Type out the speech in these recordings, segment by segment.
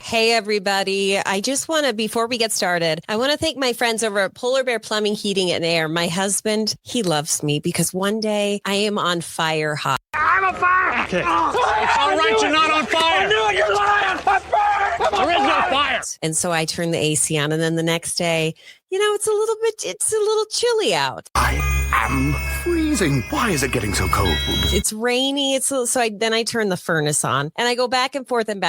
Hey, everybody. I just want to, before we get started, I want to thank my friends over at Polar Bear Plumbing, Heating, and Air. My husband, he loves me because one day I am on fire hot. I'm on fire! Okay. It's all right, you're not on fire! I knew it, you're lying! I'm fired! There is no fire! And so I turn the AC on, and then the next day, it's a little chilly out. I am freezing. Why is it getting so cold? It's rainy. Then I turn the furnace on and I go back and forth. And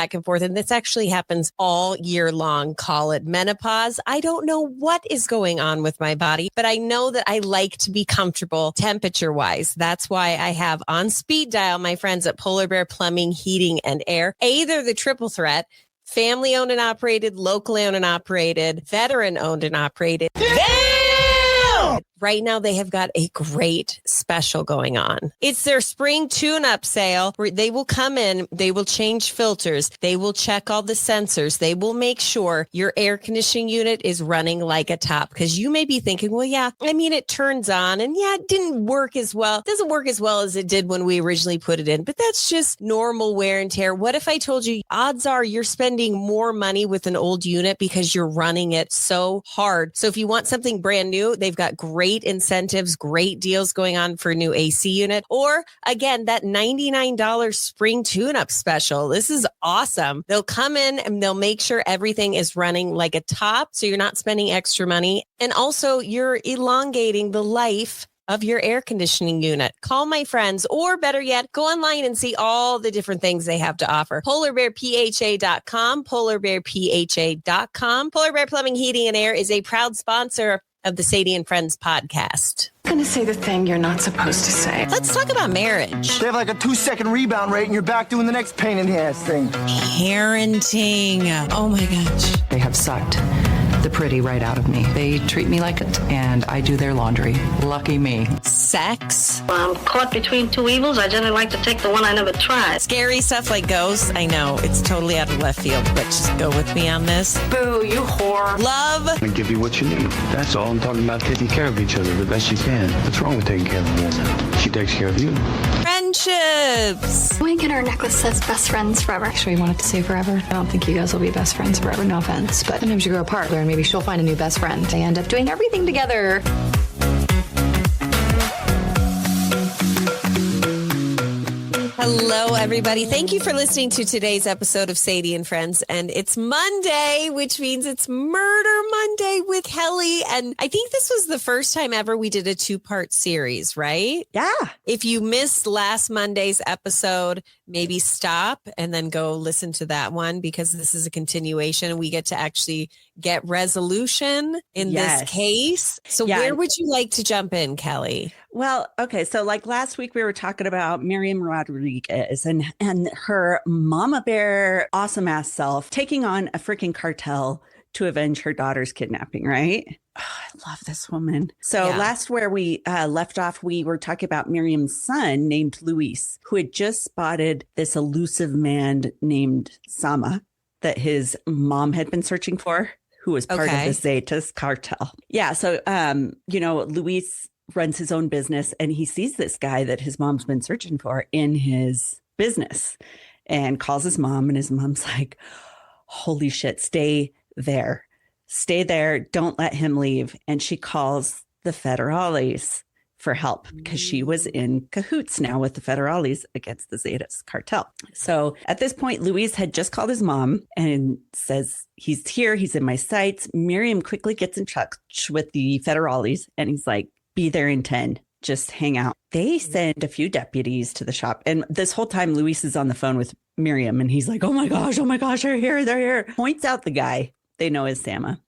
this actually happens all year long. Call it menopause. I don't know what is going on with my body, but I know that I like to be comfortable temperature wise. That's why I have on speed dial my friends at Polar Bear Plumbing, Heating, and Air. They're the triple threat. Family owned and operated, locally owned and operated, veteran owned and operated. Damn! Right now, they have got a great special going on. It's their spring tune-up sale where they will come in, they will change filters, they will check all the sensors, they will make sure your air conditioning unit is running like a top. Because you may be thinking, well, yeah, it turns on and it didn't work as well. It doesn't work as well as it did when we originally put it in, but that's just normal wear and tear. What if I told you odds are you're spending more money with an old unit because you're running it so hard? So if you want something brand new, they've got great incentives, great deals going on for a new AC unit, or again, that $99 spring tune-up special. This is awesome. They'll come in and they'll make sure everything is running like a top, so you're not spending extra money. And also you're elongating the life of your air conditioning unit. Call my friends, or better yet, go online and see all the different things they have to offer. PolarBearPHA.com, PolarBearPHA.com. Polar Bear Plumbing, Heating, and Air is a proud sponsor of the Sadie and Friends podcast. I'm going to say the thing you're not supposed to say. Let's talk about marriage. They have like a 2-second rebound rate and you're back doing the next pain in the ass thing. Parenting. Oh my gosh. They have sucked the pretty right out of me. They treat me like it, and I do their laundry. Lucky me. Sex. I'm caught between two evils. I generally like to take the one I never tried. Scary stuff like ghosts. I know it's totally out of left field, but just go with me on this. Boo, you whore. Love. I give you what you need. That's all. I'm talking about taking care of each other the best you can. What's wrong with taking care of a woman? She takes care of you. Friendships. Lincoln, our necklace says best friends forever. Sure you want it to say forever? I don't think you guys will be best friends forever, no offense. But sometimes you grow apart, and maybe she'll find a new best friend. They end up doing everything together. Hello, everybody. Thank you for listening to today's episode of Sadie and Friends. And it's Monday, which means it's Murder Monday with Kelly. And I think this was the first time ever we did a 2-part series, right? Yeah. If you missed last Monday's episode, maybe stop and then go listen to that one, because this is a continuation. We get to actually get resolution in this case. So where would you like to jump in, Kelly? Well, okay. So like last week we were talking about Miriam Rodriguez and her mama bear awesome ass self taking on a freaking cartel to avenge her daughter's kidnapping, right? Oh, I love this woman. So last where we left off, we were talking about Miriam's son named Luis, who had just spotted this elusive man named Sama that his mom had been searching for, who was part of the Zetas cartel. Yeah. So, Luis runs his own business and he sees this guy that his mom's been searching for in his business and calls his mom, and his mom's like, holy shit, stay there. Don't let him leave. And she calls the federales for help because she was in cahoots now with the federales against the Zetas cartel. So at this point, Luis had just called his mom and says, he's here. He's in my sights. Miriam quickly gets in touch with the federales and he's like, be there in 10. Just hang out. They send a few deputies to the shop. And this whole time, Luis is on the phone with Miriam. And he's like, oh my gosh, they're here. Points out the guy they know is Sama.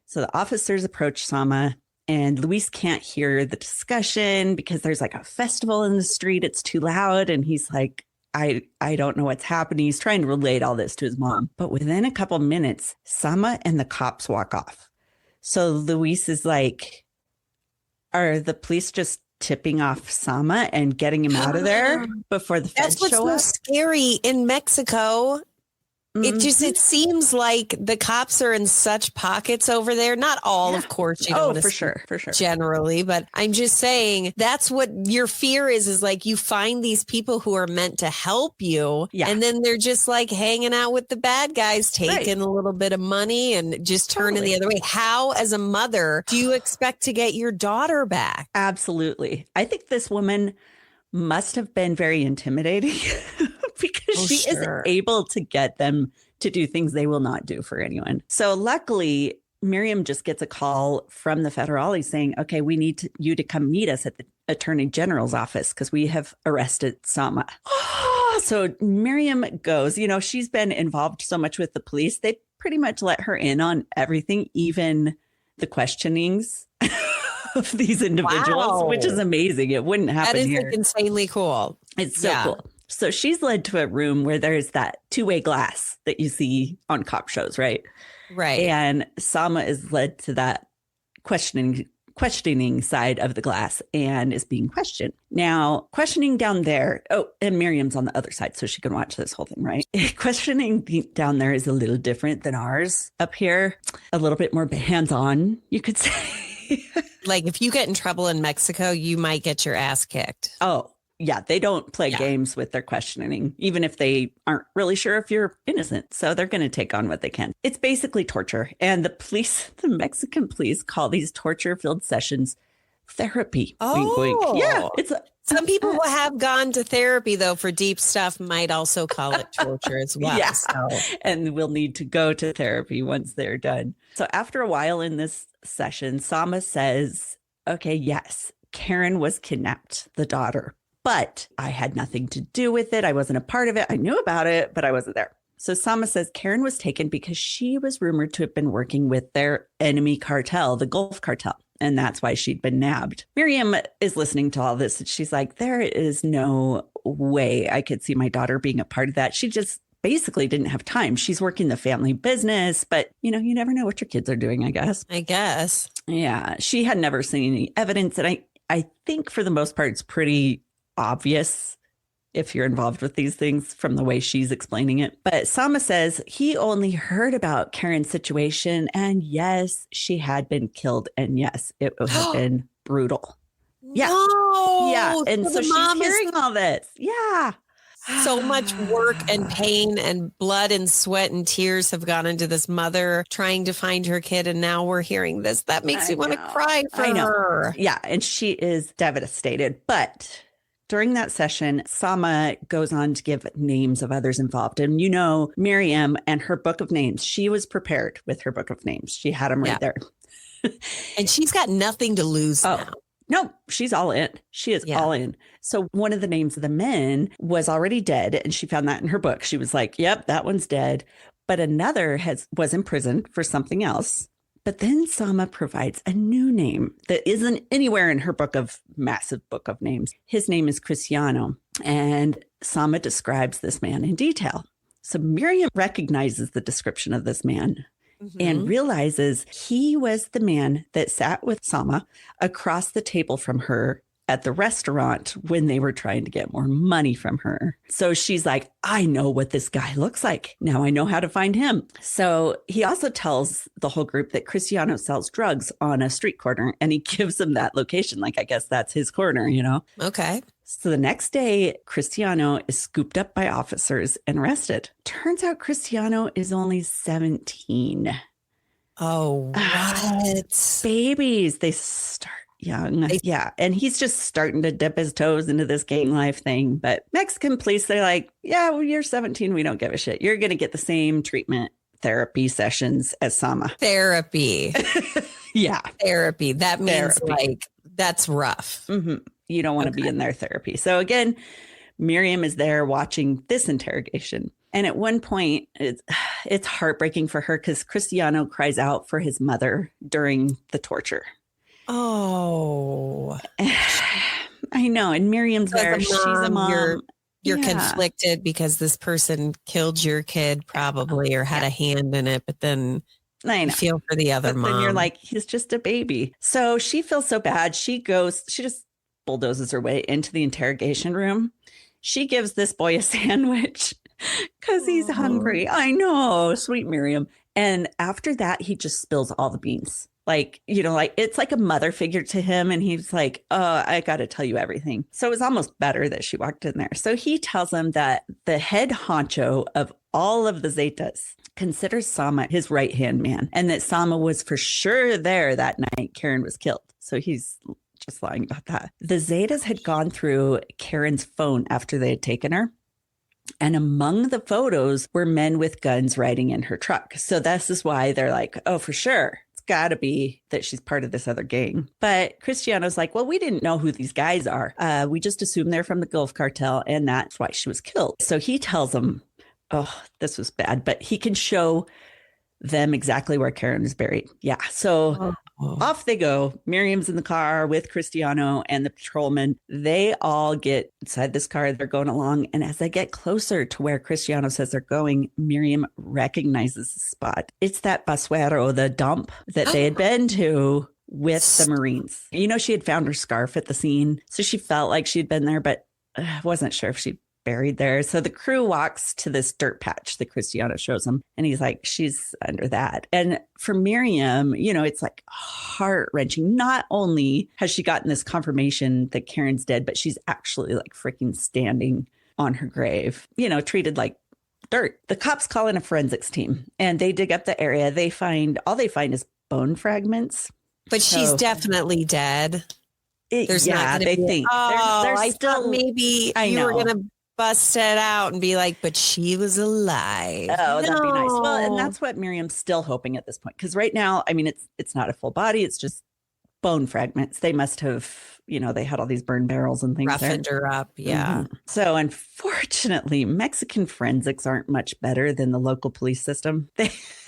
So the officers approach Sama. And Luis can't hear the discussion because there's like a festival in the street. It's too loud. And he's like, I don't know what's happening. He's trying to relate all this to his mom. But within a couple minutes, Sama and the cops walk off. So Luis is like, are the police just tipping off Sama and getting him out of there before the feds show up? That's what's so scary in Mexico. it seems like the cops are in such pockets over there. Not all, of course, you don't want to for sure. generally, but I'm just saying that's what your fear is like you find these people who are meant to help you. Yeah. And then they're just like hanging out with the bad guys, taking a little bit of money and just turning the other way. How, as a mother, do you expect to get your daughter back? Absolutely. I think this woman must have been very intimidating because she is able to get them to do things they will not do for anyone. So luckily, Miriam just gets a call from the federale saying, okay, we need you to come meet us at the Attorney General's office because we have arrested Sama. So Miriam goes, she's been involved so much with the police. They pretty much let her in on everything, even the questionings of these individuals, which is amazing. It wouldn't happen here. That is insanely cool. It's so cool. So she's led to a room where there's that two-way glass that you see on cop shows, right? Right. And Sama is led to that questioning side of the glass and is being questioned. Now, questioning down there, and Miriam's on the other side, so she can watch this whole thing, right? Questioning down there is a little different than ours up here. A little bit more hands-on, you could say. Like if you get in trouble in Mexico, you might get your ass kicked. Oh, yeah. They don't play games with their questioning, even if they aren't really sure if you're innocent. So they're going to take on what they can. It's basically torture. And the Mexican police call these torture-filled sessions therapy. Oh, wink, wink. Yeah. Some people who have gone to therapy, though, for deep stuff might also call it torture as well. Yeah. So. And will need to go to therapy once they're done. So after a while in this session, Sama says, okay, yes, Karen was kidnapped, the daughter, but I had nothing to do with it. I wasn't a part of it. I knew about it, but I wasn't there. So Sama says Karen was taken because she was rumored to have been working with their enemy cartel, the Gulf cartel. And that's why she'd been nabbed. Miriam is listening to all this. And she's like, there is no way I could see my daughter being a part of that. She just basically didn't have time. She's working the family business, but you never know what your kids are doing, I guess. Yeah. She had never seen any evidence. And I think for the most part, it's pretty obvious if you're involved with these things from the way she's explaining it. But Sama says he only heard about Karen's situation. And yes, she had been killed. And yes, it would have been brutal. Yeah. No. Yeah. And so she's hearing all this. Yeah. So much work and pain and blood and sweat and tears have gone into this mother trying to find her kid. And now we're hearing this. That makes me want to cry for her. Yeah. And she is devastated. But during that session, Sama goes on to give names of others involved. And Miriam and her book of names, she was prepared with her book of names. She had them right there. And she's got nothing to lose now. No, she's all in. She is all in. So one of the names of the men was already dead. And she found that in her book. She was like, yep, that one's dead. But another was in prison for something else. But then Sama provides a new name that isn't anywhere in her massive book of names. His name is Cristiano. And Sama describes this man in detail. So Miriam recognizes the description of this man. And realizes he was the man that sat with Sama across the table from her at the restaurant when they were trying to get more money from her. So she's like, I know what this guy looks like. Now I know how to find him. So he also tells the whole group that Cristiano sells drugs on a street corner and he gives them that location. Like, I guess that's his corner, Okay. So the next day, Cristiano is scooped up by officers and arrested. Turns out Cristiano is only 17. Oh, what? Babies, they start young. Yeah. And he's just starting to dip his toes into this gang life thing. But Mexican police, they're like, yeah, well, you're 17. We don't give a shit. You're going to get the same treatment therapy sessions as Sama. Therapy. Yeah. Therapy. That means that's rough. Mm-hmm. You don't want to be in their therapy. So again, Miriam is there watching this interrogation. And at one point, it's heartbreaking for her because Cristiano cries out for his mother during the torture. Oh. I know. And Miriam's there. She's a mom. You're conflicted because this person killed your kid probably or had a hand in it. But then I feel for the other mom. Then you're like, he's just a baby. So she feels so bad. She just bulldozes her way into the interrogation room. She gives this boy a sandwich Because he's hungry. I know, sweet Miriam. And after that, he just spills all the beans. Like, it's like a mother figure to him. And he's like, oh, I got to tell you everything. So it was almost better that she walked in there. So he tells him that the head honcho of all of the Zetas considers Sama his right-hand man, and that Sama was for sure there that night Karen was killed. So he's just lying about that. The Zetas had gone through Karen's phone after they had taken her. And among the photos were men with guns riding in her truck. So this is why they're like, oh, for sure. It's got to be that she's part of this other gang. But Cristiano's like, well, we didn't know who these guys are. We just assumed they're from the Gulf Cartel. And that's why she was killed. So he tells them, oh, this was bad. But he can show them exactly where Karen is buried. Yeah. So off they go. Miriam's in the car with Cristiano and the patrolman. They all get inside this car. They're going along. And as they get closer to where Cristiano says they're going, Miriam recognizes the spot. It's that basuero, the dump that they had been to with the Marines. She had found her scarf at the scene. So she felt like she'd been there, but wasn't sure if she'd buried there. So the crew walks to this dirt patch that Cristiano shows him. And he's like, she's under that. And for Miriam, it's like heart wrenching. Not only has she gotten this confirmation that Karen's dead, but she's actually like freaking standing on her grave, treated like dirt. The cops call in a forensics team and they dig up the area. All they find is bone fragments. But she's definitely dead. There's not they be, think. Oh, there's I still, thought maybe you were going to bust it out and be like, but she was alive. Oh, that'd be nice. Well, and that's what Miriam's still hoping at this point. Because right now, I mean, it's not a full body. It's just bone fragments. They must have, they had all these burn barrels and things. Roughened her up. Yeah. Mm-hmm. So unfortunately, Mexican forensics aren't much better than the local police system.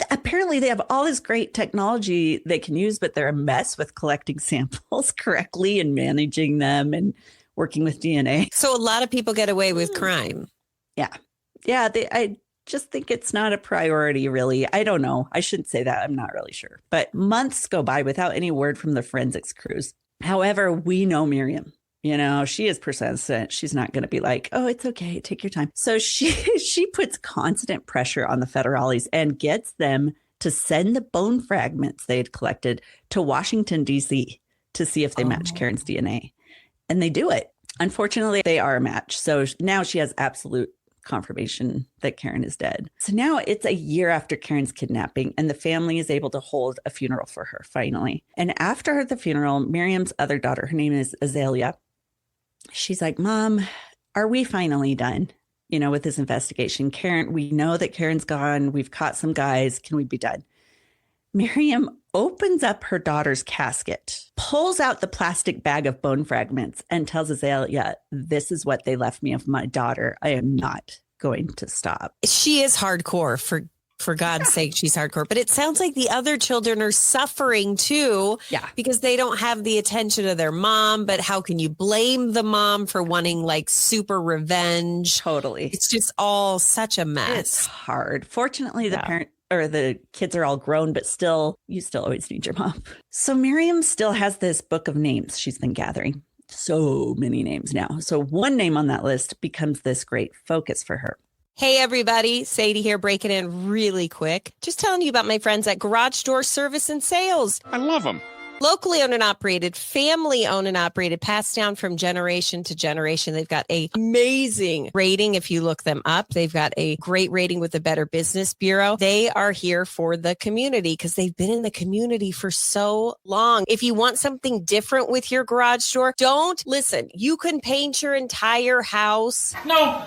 Apparently they have all this great technology they can use, but they're a mess with collecting samples correctly and managing them and working with DNA. So a lot of people get away with crime. Yeah. Yeah. I just think it's not a priority, really. I don't know. I shouldn't say that. I'm not really sure. But months go by without any word from the forensics crews. However, we know Miriam. She is persistent. She's not going to be like, oh, it's okay. Take your time. So she puts constant pressure on the federales and gets them to send the bone fragments they had collected to Washington, D.C. to see if they match Karen's DNA. And they do it. Unfortunately, they are a match. So now she has absolute confirmation that Karen is dead. So now it's a year after Karen's kidnapping, and the family is able to hold a funeral for her finally. And after the funeral, Miriam's other daughter, her name is Azalea, she's like, Mom, are we finally done? With this investigation? Karen, we know that Karen's gone. We've caught some guys. Can we be done? Miriam opens up her daughter's casket, pulls out the plastic bag of bone fragments, and tells Azalea, this is what they left me of my daughter. I am not going to stop. She is hardcore, for God's sake, she's hardcore. But it sounds like the other children are suffering too. Yeah. Because they don't have the attention of their mom. But how can you blame the mom for wanting like super revenge? Totally. It's just all such a mess. It's hard. Fortunately, the parent or the kids are all grown, but you still always need your mom. So Miriam still has this book of names she's been gathering. So many names now. So one name on that list becomes this great focus for her. Hey, everybody. Sadie here, breaking in really quick. Just telling you about my friends at Garage Door Service and Sales. I love them. Locally owned and operated, family owned and operated, passed down from generation to generation. They've got an amazing rating if you look them up. They've got a great rating with the Better Business Bureau. They are here for the community because they've been in the community for so long. If you want something different with your garage door, don't listen. You can paint your entire house. No.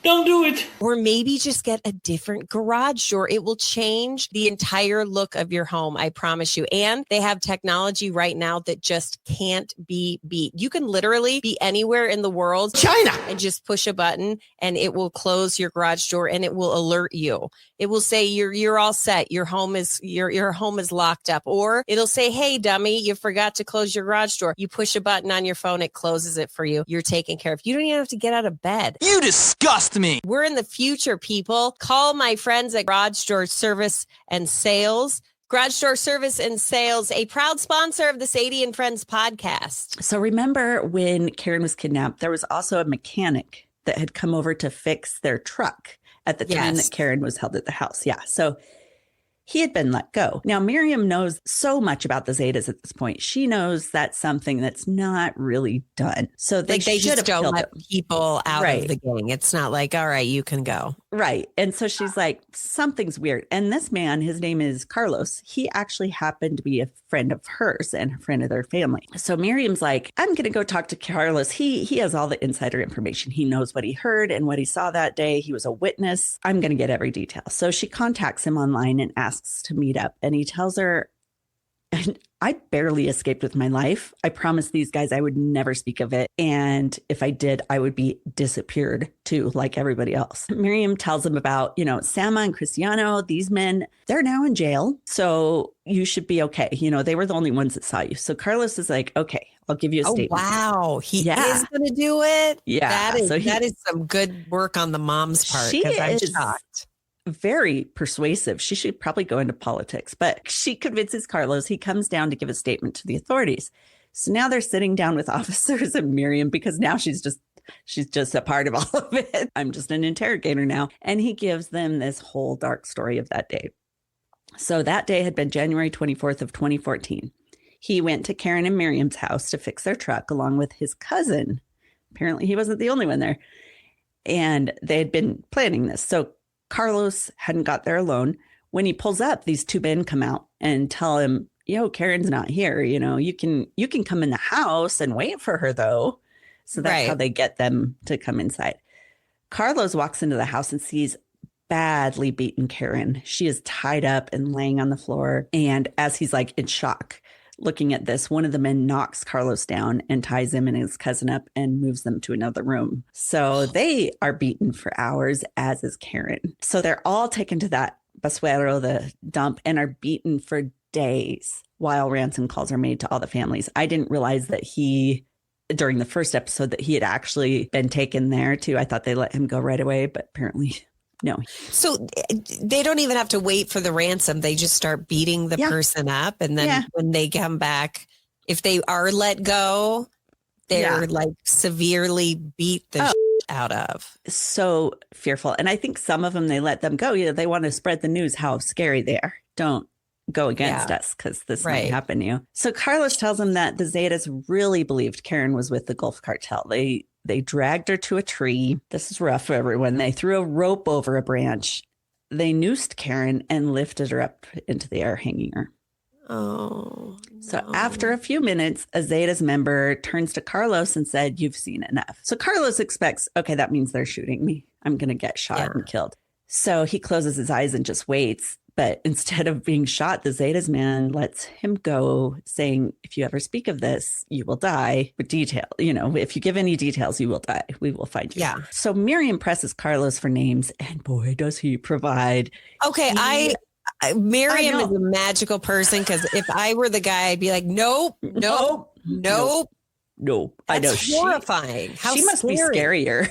Don't do it. Or maybe just get a different garage door. It will change the entire look of your home, I promise you. And they have technology right now that just can't be beat. You can literally be anywhere in the world, China, and just push a button and it will close your garage door and it will alert you. It will say you're all set. Your home is locked up. Or it'll say, hey, dummy, you forgot to close your garage door. You push a button on your phone, it closes it for you. You're taken care of. You don't even have to get out of bed. You disgust me. We're in the future, people. Call my friends at Garage Door Service and Sales. Garage Door Service and Sales, a proud sponsor of the Sadie and Friends podcast. So remember when Karen was kidnapped, there was also a mechanic that had come over to fix their truck. at the time that Karen was held at the house. Yeah. So he had been let go. Now, Miriam knows so much about the Zetas at this point. She knows that's something that's not really done. So they just don't let people out of the gang. It's not like, all right, you can go. Right. And so she's like, something's weird. And this man, his name is Carlos. He actually happened to be a friend of hers and a friend of their family. So Miriam's like, I'm going to go talk to Carlos. He has all the insider information. He knows what he heard and what he saw that day. He was a witness. I'm going to get every detail. So she contacts him online and asks to meet up. And he tells her, I barely escaped with my life. I promised these guys I would never speak of it. And if I did, I would be disappeared too, like everybody else. Miriam tells him about, Sama and Cristiano, these men, they're now in jail. So you should be okay. They were the only ones that saw you. So Carlos is like, okay, I'll give you a statement. Wow. He is going to do it. Yeah. That is some good work on the mom's part. Because I'm shocked. Very persuasive. She should probably go into politics, but she convinces Carlos. He comes down to give a statement to the authorities. So now they're sitting down with officers and Miriam, because now she's just a part of all of it. I'm just an interrogator now. And he gives them this whole dark story of that day. So that day had been January 24th of 2014. He went to Karen and Miriam's house to fix their truck along with his cousin. Apparently he wasn't the only one there. And they had been planning this. So Carlos hadn't got there alone. When he pulls up, these two men come out and tell him, Karen's not here. You can come in the house and wait for her, though. So that's how they get them to come inside. Carlos walks into the house and sees badly beaten Karen. She is tied up and laying on the floor. And as he's like in shock, looking at this, one of the men knocks Carlos down and ties him and his cousin up and moves them to another room. So they are beaten for hours, as is Karen. So they're all taken to that basuero, the dump, and are beaten for days while ransom calls are made to all the families. I didn't realize that during the first episode, that he had actually been taken there too. I thought they let him go right away, but apparently no. So they don't even have to wait for the ransom. They just start beating the person up. And then when they come back, if they are let go, they're like severely beat the out of. So fearful. And I think some of them, they let them go. They want to spread the news how scary they are. Don't go against us because this might happen to you. So Carlos tells him that the Zetas really believed Karen was with the Gulf Cartel. They dragged her to a tree. This is rough for everyone. They threw a rope over a branch. They noosed Karen and lifted her up into the air, hanging her. Oh. So after a few minutes, a Zetas member turns to Carlos and said, "You've seen enough." So Carlos expects, okay, that means they're shooting me. I'm going to get shot and killed. So he closes his eyes and just waits. But instead of being shot, the Zetas man lets him go, saying, if you ever speak of this, you will die. With detail, if you give any details, you will die. We will find you. Yeah. So Miriam presses Carlos for names, and boy, does he provide. Okay, Miriam is a magical person, because if I were the guy, I'd be like, nope. I know. Horrifying. She must be scarier.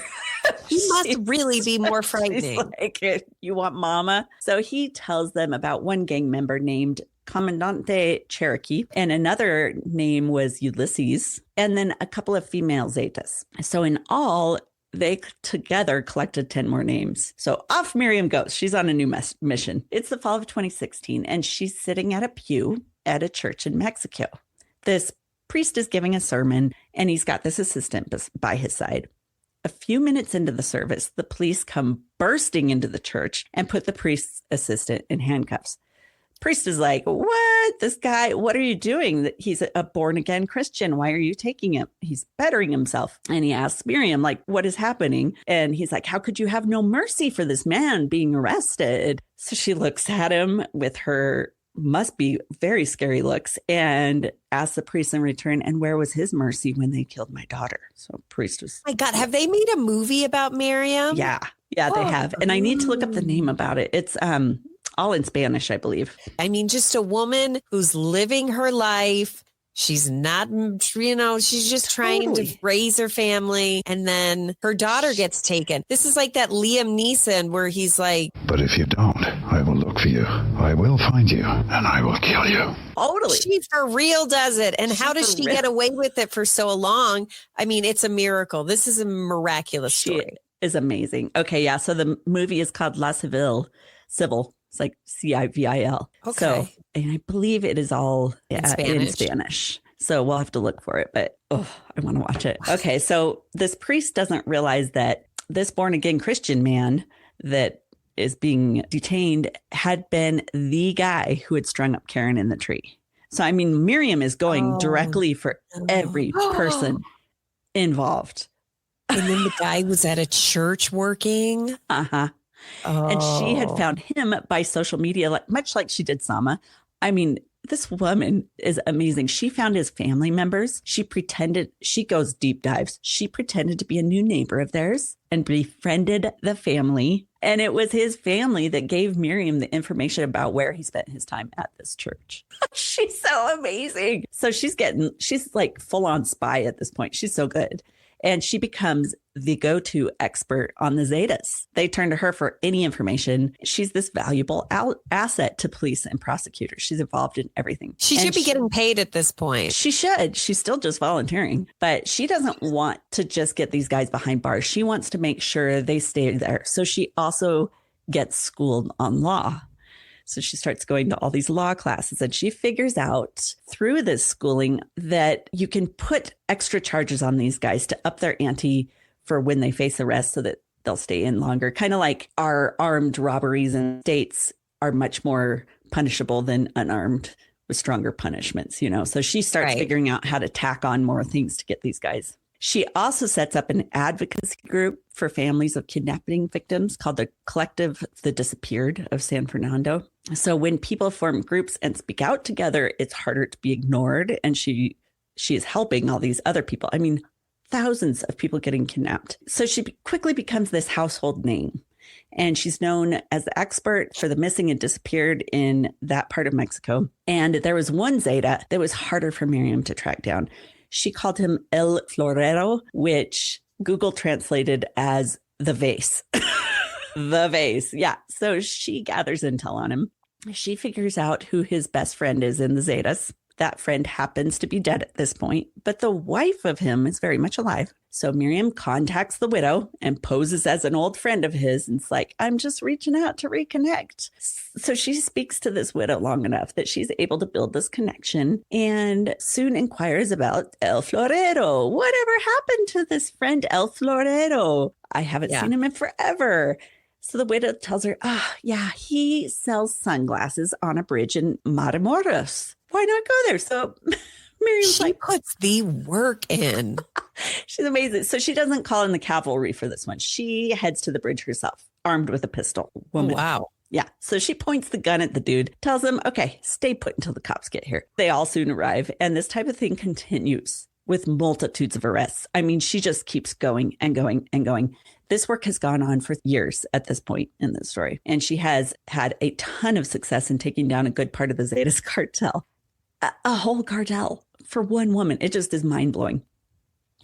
He must really be more frightening. Like, you want mama? So he tells them about one gang member named Comandante Cherokee, and another name was Ulysses, and then a couple of female Zetas. So in all, they together collected 10 more names. So off Miriam goes. She's on a new mission. It's the fall of 2016, and she's sitting at a pew at a church in Mexico. This priest is giving a sermon, and he's got this assistant by his side. A few minutes into the service, the police come bursting into the church and put the priest's assistant in handcuffs. Priest is like, what? This guy, what are you doing? He's a born-again Christian. Why are you taking him? He's bettering himself. And he asks Miriam, like, what is happening? And he's like, how could you have no mercy for this man being arrested? So she looks at him with her must be very scary looks and asks the priest in return, and where was his mercy when they killed my daughter? So priest was... My God, have they made a movie about Miriam? Yeah, they have. And I need to look up the name about it. It's all in Spanish, I believe. I mean, just a woman who's living her life. She's not, she's just trying to raise her family. And then her daughter gets taken. This is like that Liam Neeson where he's like, but if you don't, I will look for you. I will find you and I will kill you. Totally. She for real does it. And how does she get away with it for so long? I mean, it's a miracle. This is a miraculous story. is amazing. Okay, yeah. So the movie is called La Civil. Civil. It's like Civil. Okay. So, and I believe it is all in Spanish. So we'll have to look for it, but I want to watch it. Okay, so this priest doesn't realize that this born again Christian man that is being detained had been the guy who had strung up Karen in the tree. So, I mean, Miriam is going directly for every person involved. And then the guy was at a church working. Uh-huh. Oh. And she had found him by social media, much like she did Sama. I mean, this woman is amazing. She found his family members. She goes deep dives. She pretended to be a new neighbor of theirs and befriended the family. And it was his family that gave Miriam the information about where he spent his time at this church. She's so amazing. So she's like full on spy at this point. She's so good. And she becomes the go-to expert on the Zetas. They turn to her for any information. She's this valuable asset to police and prosecutors. She's involved in everything. She should be getting paid at this point. She should. She's still just volunteering. But she doesn't want to just get these guys behind bars. She wants to make sure they stay there. So she also gets schooled on law. So she starts going to all these law classes, and she figures out through this schooling that you can put extra charges on these guys to up their ante for when they face arrest so that they'll stay in longer. Kind of like our armed robberies in states are much more punishable than unarmed with stronger punishments, you know? So she starts figuring out how to tack on more things to get these guys. She also sets up an advocacy group for families of kidnapping victims called the Collective The Disappeared of San Fernando. So when people form groups and speak out together, it's harder to be ignored. And she is helping all these other people. I mean, thousands of people getting kidnapped. So she quickly becomes this household name. And she's known as the expert for the missing and disappeared in that part of Mexico. And there was one Zeta that was harder for Miriam to track down. She called him El Florero, which Google translated as the vase. The vase. Yeah. So she gathers intel on him. She figures out who his best friend is in the Zetas. That friend happens to be dead at this point, but the wife of him is very much alive. So Miriam contacts the widow and poses as an old friend of his. And it's like, I'm just reaching out to reconnect. So she speaks to this widow long enough that she's able to build this connection and soon inquires about El Florero. Whatever happened to this friend, El Florero? I haven't seen him in forever. So the widow tells her, he sells sunglasses on a bridge in Matamoros. Why not go there? So Miriam's puts the work in. She's amazing. So she doesn't call in the cavalry for this one. She heads to the bridge herself, armed with a pistol. Woman. Oh, wow. Yeah. So she points the gun at the dude, tells him, okay, stay put until the cops get here. They all soon arrive. And this type of thing continues with multitudes of arrests. I mean, she just keeps going and going and going. This work has gone on for years at this point in the story. And she has had a ton of success in taking down a good part of the Zetas cartel. A whole cartel for one woman. It just is mind blowing.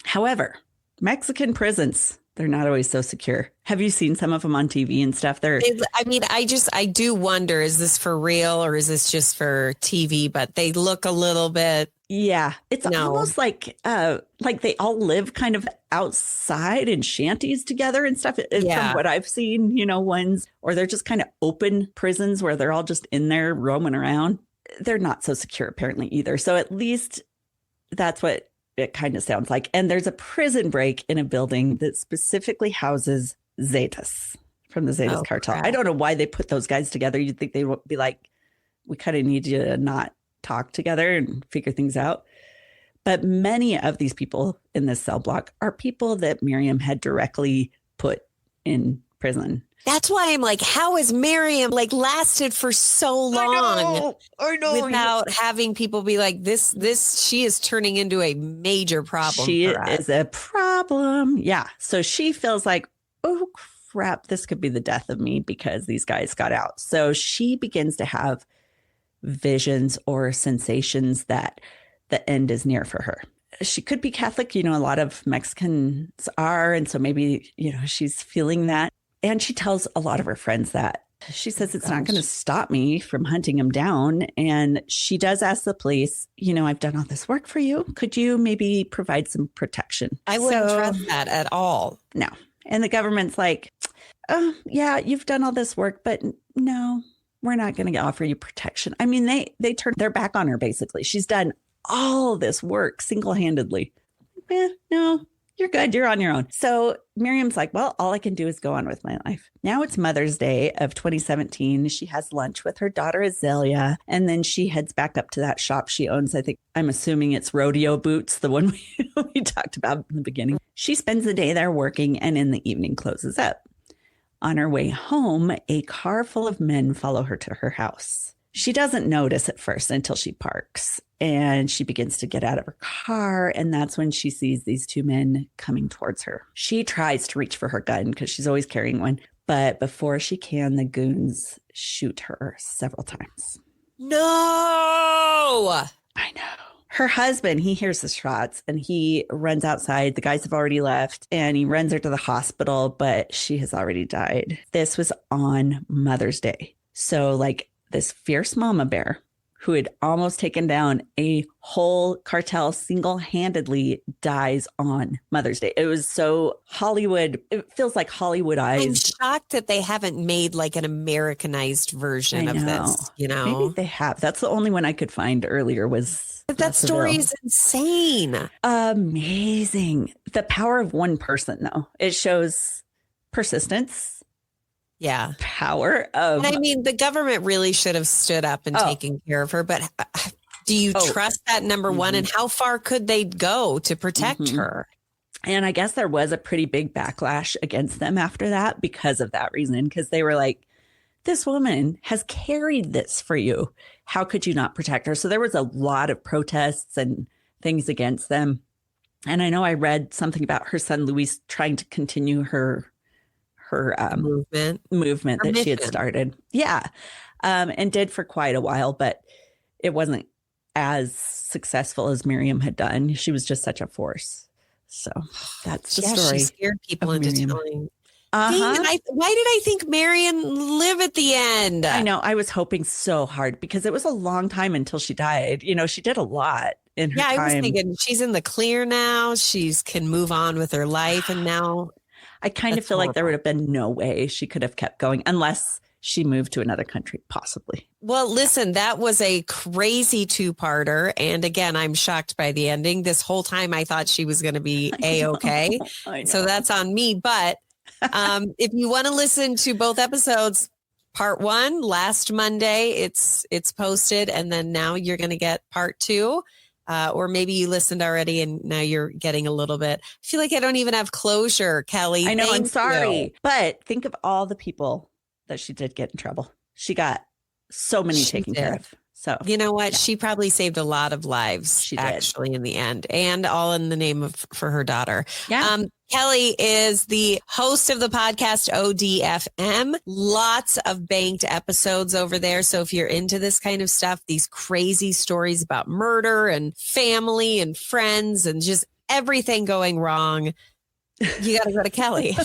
However, Mexican prisons, they're not always so secure. Have you seen some of them on TV and stuff? I do wonder, is this for real or is this just for TV? But they look a little bit. Yeah, it's almost like they all live kind of outside in shanties together and stuff. From what I've seen, ones, or they're just kind of open prisons where they're all just in there roaming around. They're not so secure apparently either. So at least that's what it kind of sounds like. And there's a prison break in a building that specifically houses Zetas from the Zetas cartel. Crap. I don't know why they put those guys together. You'd think they would be like, we kind of need you to not talk together and figure things out. But many of these people in this cell block are people that Miriam had directly put in prison. That's why I'm like, how has Miriam lasted for so long? I know. Without having people be like, she is turning into a major problem. She is a problem. Yeah. So she feels like, oh crap, this could be the death of me because these guys got out. So she begins to have visions or sensations that the end is near for her. She could be Catholic. A lot of Mexicans are. And so maybe, she's feeling that. And she tells a lot of her friends that. She says it's not going to stop me from hunting him down. And she does ask the police, I've done all this work for you. Could you maybe provide some protection? I wouldn't trust that at all. No. And the government's like, oh, yeah, you've done all this work, but no, we're not going to offer you protection. I mean, they turned their back on her, basically. She's done all this work single-handedly. No, you're good. You're on your own. So Miriam's like, well, all I can do is go on with my life. Now it's Mother's Day of 2017. She has lunch with her daughter, Azalea, and then she heads back up to that shop she owns. I'm assuming it's Rodeo Boots, the one we talked about in the beginning. She spends the day there working and in the evening closes up. On her way home, a car full of men follow her to her house. She doesn't notice at first until she parks, and she begins to get out of her car, and that's when she sees these two men coming towards her. She tries to reach for her gun because she's always carrying one, but before she can, the goons shoot her several times. No! I know. Her husband, he hears the shots and he runs outside. The guys have already left and he runs her to the hospital, but she has already died. This was on Mother's Day. So like this fierce mama bear who had almost taken down a whole cartel single-handedly dies on Mother's Day. It was so Hollywood. It feels like Hollywoodized. I'm shocked that they haven't made like an Americanized version of this, you know? Maybe they have. That's the only one I could find earlier was that story is insane. Amazing. The power of one person, though. It shows persistence. Yeah. Power of. And I mean, the government really should have stood up and taken care of her. But do you trust that, number one? And how far could they go to protect her? And I guess there was a pretty big backlash against them after that because of that reason, because they were like, this woman has carried this for you. How could you not protect her? So there was a lot of protests and things against them. And I know I read something about her son, Luis, trying to continue her movement that she had started. Yeah. And did for quite a while, but it wasn't as succeful as Miriam had done. She was just such a force. So that's the story. She scared people into telling. Why did I think Marion live at the end? I know. I was hoping so hard because it was a long time until she died. You know, she did a lot in her time. I was thinking she's in the clear now. She can move on with her life. And now I kind of feel like there would have been no way she could have kept going unless she moved to another country, possibly. Well, listen, that was a crazy two-parter. And again, I'm shocked by the ending. This whole time I thought she was going to be A-okay. So that's on me. But if you want to listen to both episodes, part one, last Monday, it's posted. And then now you're going to get part two. Or maybe you listened already and now you're getting a little bit. I feel like I don't even have closure, Kelly. I know. I'm sorry. But think of all the people that she did get in trouble. She got so many taken care of. So you know what? Yeah. She probably saved a lot of lives actually in the end, and all in the name of for her daughter. Yeah. Kelly is the host of the podcast ODFM. Lots of banked episodes over there. So if you're into this kind of stuff, these crazy stories about murder and family and friends and just everything going wrong, you got to go to Kelly.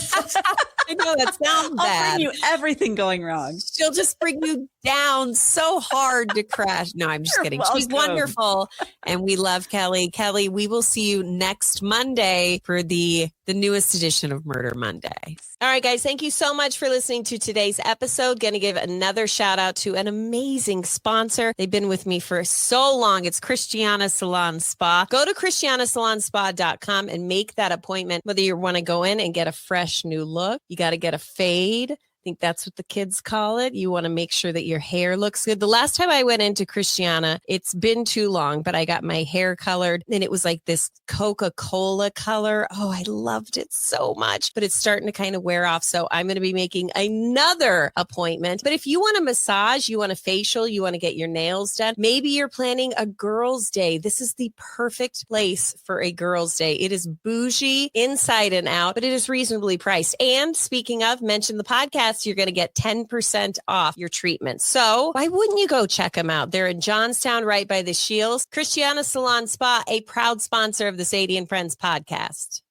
I know that sounds bad. I'll bring you everything going wrong. She'll just bring you down so hard to crash. No, I'm just kidding. Welcome. She's wonderful. And we love Kelly. Kelly, we will see you next Monday for the newest edition of Murder Monday. All right, guys. Thank you so much for listening to today's episode. Going to give another shout out to an amazing sponsor. They've been with me for so long. It's Christiana Salon Spa. Go to ChristianaSalonSpa.com and make that appointment. Whether you want to go in and get a fresh new look, you got to get a fade. I think that's what the kids call it. You want to make sure that your hair looks good. The last time I went into Christiana, it's been too long, but I got my hair colored and it was like this Coca-Cola color. Oh, I loved it so much, but it's starting to kind of wear off. So I'm going to be making another appointment. But if you want a massage, you want a facial, you want to get your nails done, maybe you're planning a girls' day. This is the perfect place for a girls' day. It is bougie inside and out, but it is reasonably priced. And speaking of, mention the podcast, you're going to get 10% off your treatment. So why wouldn't you go check them out? They're in Johnstown, right by the Shields. Christiana Salon Spa, a proud sponsor of the Sadie and Friends podcast.